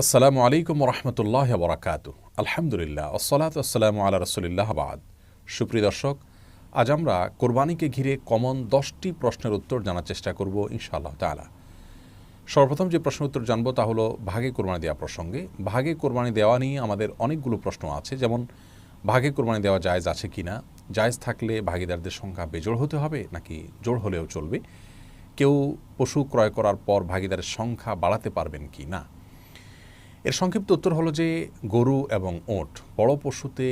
আসসালামু আলাইকুম রহমতুল্লাহ বরাকাতু। আলহামদুলিল্লাহ ওসসালাতু ওয়াসসালামু আলা রাসূলিল্লাহ বাদ। সুপ্রিয় দর্শক, আজ আমরা কোরবানিকে ঘিরে কমন 10টি প্রশ্নের উত্তর জানার চেষ্টা করব ইনশাআল্লাহ তাআলা। সর্বপ্রথম যে প্রশ্নের উত্তর জানবো তা হলো ভাগে কোরবানি দেওয়া প্রসঙ্গে। ভাগে কোরবানি দেওয়া নিয়ে আমাদের অনেকগুলো প্রশ্ন আছে, যেমন ভাগে কোরবানি দেওয়া জায়েজ আছে কিনা, জায়েজ থাকলে ভাগীদারদের সংখ্যা বেজোড় হতে হবে নাকি জোড় হলেও চলবে, কেউ পশু ক্রয় করার পর ভাগীদারের সংখ্যা বাড়াতে পারবেন কি না। এর সংক্ষিপ্ত উত্তর হলো যে গরু এবং ওট বড় পশুতে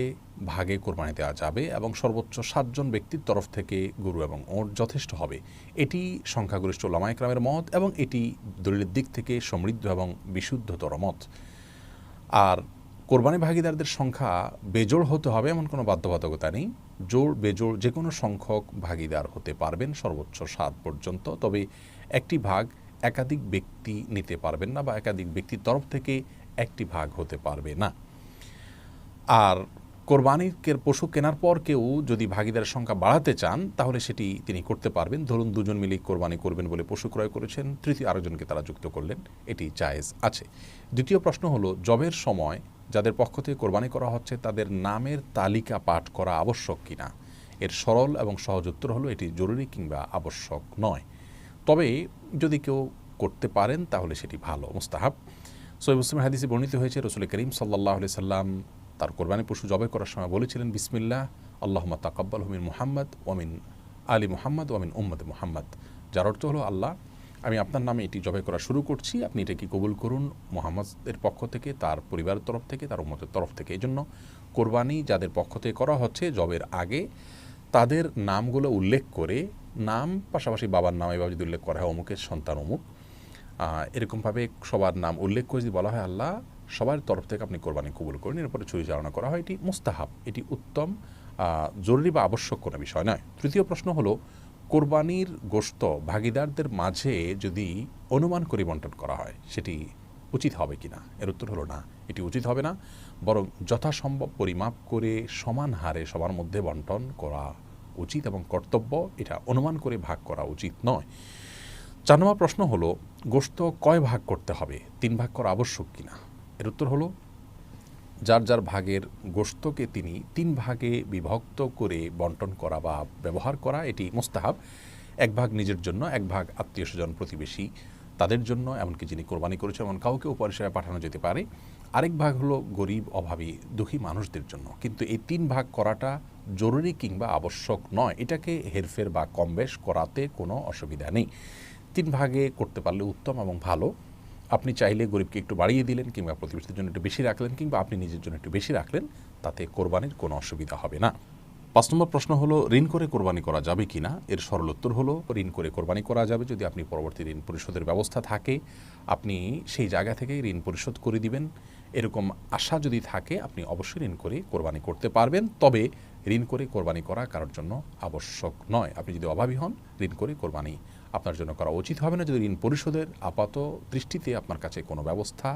ভাগে কোরবানি দেওয়া যাবে এবং সর্বোচ্চ 7 জন ব্যক্তির তরফ থেকে গরু এবং ওট যথেষ্ট হবে। এটি সংখ্যাগরিষ্ঠ উলামায়ে কেরামের মত এবং এটি দলিলের দিক থেকে সমৃদ্ধ এবং বিশুদ্ধতর মত। আর কোরবানি ভাগীদারদের সংখ্যা বেজোড় হতে হবে এমন কোনো বাধ্যবাধকতা নেই। জোড় বেজোড় যে কোনো সংখ্যক ভাগীদার হতে পারবেন, সর্বোচ্চ 7 পর্যন্ত। তবে একটি ভাগ একাধিক ব্যক্তি নিতে পারবেন না বা একাধিক ব্যক্তির তরফ থেকে একটি ভাগ হতে পারবে না। আর কোরবানির পশু কেনার পর কেউ যদি ভাগীদারের সংখ্যা বাড়াতে চান তাহলে সেটি তিনি করতে পারবেন। ধরুন দুজন মিলে কোরবানি করবেন বলে পশু ক্রয় করেছেন, তৃতীয় আরেকজনকে তারা যুক্ত করলেন, এটি জায়েজ আছে। দ্বিতীয় প্রশ্ন হলো, জবের সময় যাদের পক্ষ থেকে কোরবানি করা হচ্ছে তাদের নামের তালিকা পাঠ করা আবশ্যক কিনা। এর সরল এবং সহজ উত্তর হলো এটি জরুরি কিংবা আবশ্যক নয়। তবে যদি কেউ করতে পারেন তাহলে সেটি ভালো, মুস্তাহাব। সহিহ মুসলিমের হাদিসে বর্ণিত হয়েছে, রাসূল করিম সাল্লাল্লাহু আলাইহি সাল্লাম তার কোরবানি পশু জবাই করার সময় বলেছিলেন, বিসমিল্লাহ আল্লাহুম্মা তাকাব্বালহু মিন মুহাম্মদ ওয়া মিন আলি মুহাম্মদ ওয়া মিন উম্মতি মুহাম্মদ। যার অর্থ হলো, আল্লাহ আমি আপনার নামে এটি জবাই করা শুরু করছি, আপনি এটাকে কবুল করুন মুহাম্মদের পক্ষ থেকে, তার পরিবারের তরফ থেকে, তার উম্মতের তরফ থেকে। এই জন্য কোরবানি যাদের পক্ষ থেকে করা হচ্ছে জবের আগে তাদের নামগুলো উল্লেখ করে, নাম পাশাপাশি বাবার নাম এভাবে যদি উল্লেখ করা হয় অমুকের সন্তান অমুক, এরকমভাবে সবার নাম উল্লেখ করে যদি বলা হয় আল্লাহ সবার তরফ থেকে আপনি কোরবানি কবুল করেন, এরপরে ছুরি চালনা করা হয়, এটি মুস্তাহাব, এটি উত্তম, জরুরি বা আবশ্যক কোনো বিষয় নয়। তৃতীয় প্রশ্ন হলো, কোরবানির গোশত ভাগীদারদের মাঝে যদি অনুমান করে বন্টন করা হয় সেটি উচিত হবে কি না। এর উত্তর হলো না, এটি উচিত হবে না, বরং যথাসম্ভব পরিমাপ করে সমান হারে সবার মধ্যে বন্টন করা উচিত এবং কর্তব্য। এটা অনুমান করে ভাগ করা উচিত নয়। 4 নম্বর প্রশ্ন হলো, গোশত কয় ভাগ করতে হবে, 3 ভাগ করা আবশ্যক কিনা। এর উত্তর হলো, যার যার ভাগের গোশতকে তিনি 3 ভাগে বিভক্ত করে বন্টন করা বা ব্যবহার করা এটি মুস্তাহাব। 1 ভাগ নিজের জন্য, 1 ভাগ আত্মীয় স্বজন প্রতিবেশী তাদের জন্য, এমনকি যিনি কোরবানি করেছেন এমন কাউকে উপহার হিসেবে পাঠানো যেতে পারে। আরেক ভাগ হলো গরিব অভাবী দুঃখী মানুষদের জন্য। কিন্তু এই 3 ভাগ করাটা জরুরি কিংবা আবশ্যক নয়, এটাকে হেরফের বা কমবেশ করাতে কোনো অসুবিধা নেই। 3 ভাগে করতে পারলে উত্তম এবং ভালো। আপনি চাইলে গরিবকে একটু বাড়িয়ে দিলেন কিংবা প্রতিবেশীদের জন্য একটু বেশি রাখলেন কিংবা আপনি নিজের জন্য একটু বেশি রাখলেন, তাতে কোরবানির কোনো অসুবিধা হবে না। 5 নম্বর প্রশ্ন হলো, ঋণ করে কোরবানি করা যাবে কি না। এর সরল উত্তর হলো, ঋণ করে কোরবানি করা যাবে যদি আপনি পরবর্তী ঋণ পরিশোধের ব্যবস্থা থাকে, আপনি সেই জায়গা থেকে ঋণ পরিশোধ করে দিবেন, এরকম আশা যদি থাকে আপনি অবশ্যই ঋণ করে কোরবানি করতে পারবেন। তবে ঋণ করে কোরবানি করা কারোর জন্য আবশ্যক নয়। আপনি যদি অভাবী হন, ঋণ করে কোরবানি আপনার জন্য করা উচিত হবে না। যদি ঋণ পরিশোধের আপাত দৃষ্টিতে আপনার কাছে কোনো ব্যবস্থা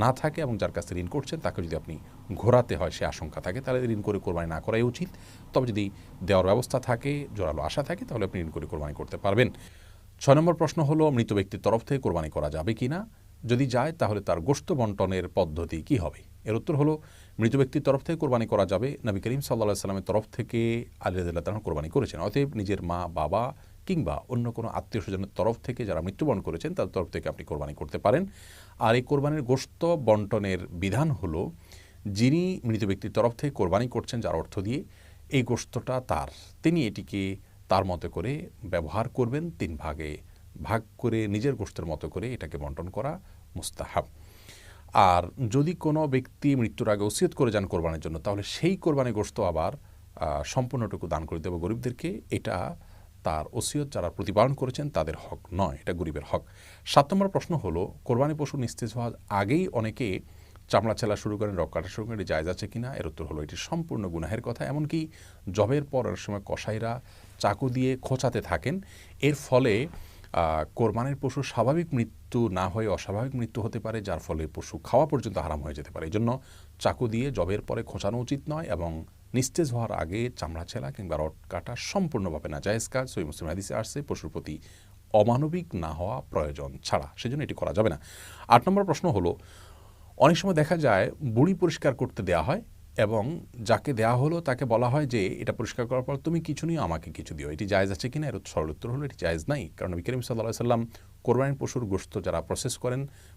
না থাকে এবং যার কাছে ঋণ করছেন তাকে যদি আপনি ঘোরাতে হয় সে আশঙ্কা থাকে, তাহলে ঋণ করে কোরবানি না করাই উচিত। তবে যদি দেওয়ার ব্যবস্থা থাকে, জোরালো আশা থাকে, তাহলে আপনি ঋণ করে কোরবানি করতে পারবেন। 6 নম্বর প্রশ্ন হলো, মৃত ব্যক্তির তরফ থেকে কোরবানি করা যাবে কি না। যদি যায় তাহলে তার গোশত বন্টনের পদ্ধতি কি হবে। এর উত্তর হলো, মৃত ব্যক্তির তরফ থেকে কোরবানি করা যাবে। নবী করিম সাল্লাল্লাহু আলাইহি সাল্লামের তরফ থেকে আলী রাদিয়াল্লাহু তাআলা কোরবানি করেছেন। অতএব নিজের মা বাবা কিংবা অন্য কোনো আত্মীয় স্বজনের তরফ থেকে যারা মৃত্যুবরণ করেছেন তাদের তরফ থেকে আপনি কোরবানি করতে পারেন। আর এই কোরবানির গোশত বন্টনের বিধান হলো, যিনি মৃত ব্যক্তির তরফ থেকে কোরবানি করছেন যার অর্থ দিয়ে, এই গোশতটা তার, তিনি এটিকে তার মতো করে ব্যবহার করবেন। 3 ভাগে ভাগ করে নিজের গোশতের মতো করে এটাকে বন্টন করা মুস্তাহাব। আর যদি কোনো ব্যক্তি মৃত্যুর আগে ওসিয়ত করে যান কোরবানির জন্য, তাহলে সেই কোরবানি গোশত আবার সম্পূর্ণটুকু দান করে দেবে গরিবদেরকে। এটা তার ওসিয়ত যারা প্রতিপালন করেছেন তাদের হক নয়, এটা গরিবের হক। 7 নম্বর প্রশ্ন হলো, কোরবানি পশু নিস্তেজ হওয়ার আগেই অনেকে চামড়া ছেলা শুরু করেন, রক কাটা শুরু করেন, এটি জায়েজ আছে কিনা। এর উত্তর হলো, এটি সম্পূর্ণ গুনাহের কথা। এমনকি জবের পরের সময় কসাইরা চাকু দিয়ে খোঁচাতে থাকেন, এর ফলে কোরবানির পশু স্বাভাবিক মৃত্যু না হয়ে অস্বাভাবিক মৃত্যু হতে পারে, যার ফলে পশু খাওয়া পর্যন্ত হারাম হয়ে যেতে পারে। এই জন্য চাকু দিয়ে জবের পরে খোঁচানো উচিত নয় এবং নিস্তেজ হওয়ার আগে চামড়া ছেলা কিংবা রড কাটা সম্পূর্ণভাবে নাজায়েজ কাজ। সহিহ মুসলিম হাদিসে আসছে, পশুর প্রতি অমানবিক না হওয়া প্রয়োজন ছাড়া, সেজন্য এটি করা যাবে না। 8 নম্বর প্রশ্ন হলো, অনেক সময় দেখা যায় বুড়ি পরিষ্কার করতে দেওয়া হয় এবং যাকে দেওয়া হলো তাকে বলা হয় যে এটা পরিষ্কার করার পর তুমি কিছু নিও, আমাকে কিছু দিও। এটি জায়েজ আছে কিনা? এর সরল উত্তর হলো এটি জায়েজ নাই। কারণ নবী করিম সাল্লাল্লাহু আলাইহি সাল্লাম কোরবানির পশুর গোশত যারা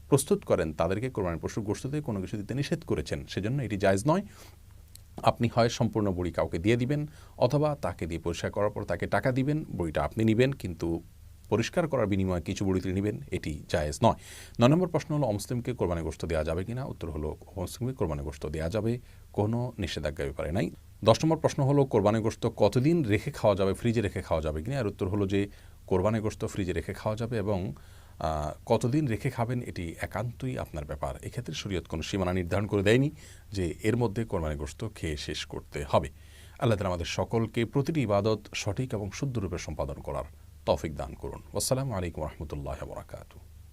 প্রস্তুত করেন তাদেরকে কোরবানির পশুর গোশত থেকে কোনো কিছু দিতে নিষেধ করেছেন। সেজন্য এটি জায়েজ নয়। আপনি হয় সম্পূর্ণ বড়ি কাউকে দিয়ে দিবেন অথবা তাকে দিয়ে পরিষ্কার করার পর তাকে টাকা দিবেন, বড়িটা আপনি নিবেন, কিন্তু পরিষ্কার করার বিনিময়ে কিছু বড়ি তিনি নেবেন, এটি জায়েজ নয়। ৯ নম্বর প্রশ্ন হলো অমুসলিমকে কোরবানি গোশত দেওয়া যাবে কিনা? উত্তর হলো অমুসলিমকে কোরবানি গোশত দেওয়া যাবে, কোনো নিষেধাজ্ঞা ব্যাপারে নাই। ১০ নম্বর প্রশ্ন হলো কোরবানি গোশত কতদিন রেখে খাওয়া যাবে, ফ্রিজে রেখে খাওয়া যাবে কিনা? এর উত্তর হলো যে কোরবানি গোশত ফ্রিজে রেখে খাওয়া যাবে এবং কতদিন রেখে খাবেন এটি একান্তই আপনার ব্যাপার। এক্ষেত্রে শরীয়ত কোনো সীমানা নির্ধারণ করে দেয়নি যে এর মধ্যে কোরবানি গোশত খেয়ে শেষ করতে হবে। আল্লাহ তাআলা আমাদের সকলকে প্রতিটি ইবাদত সঠিক এবং শুদ্ধরূপে সম্পাদন করার তৌফিক দান করুন। আসসালামু আলাইকুম ওয়া রাহমাতুল্লাহি ওয়া বারাকাতুহু।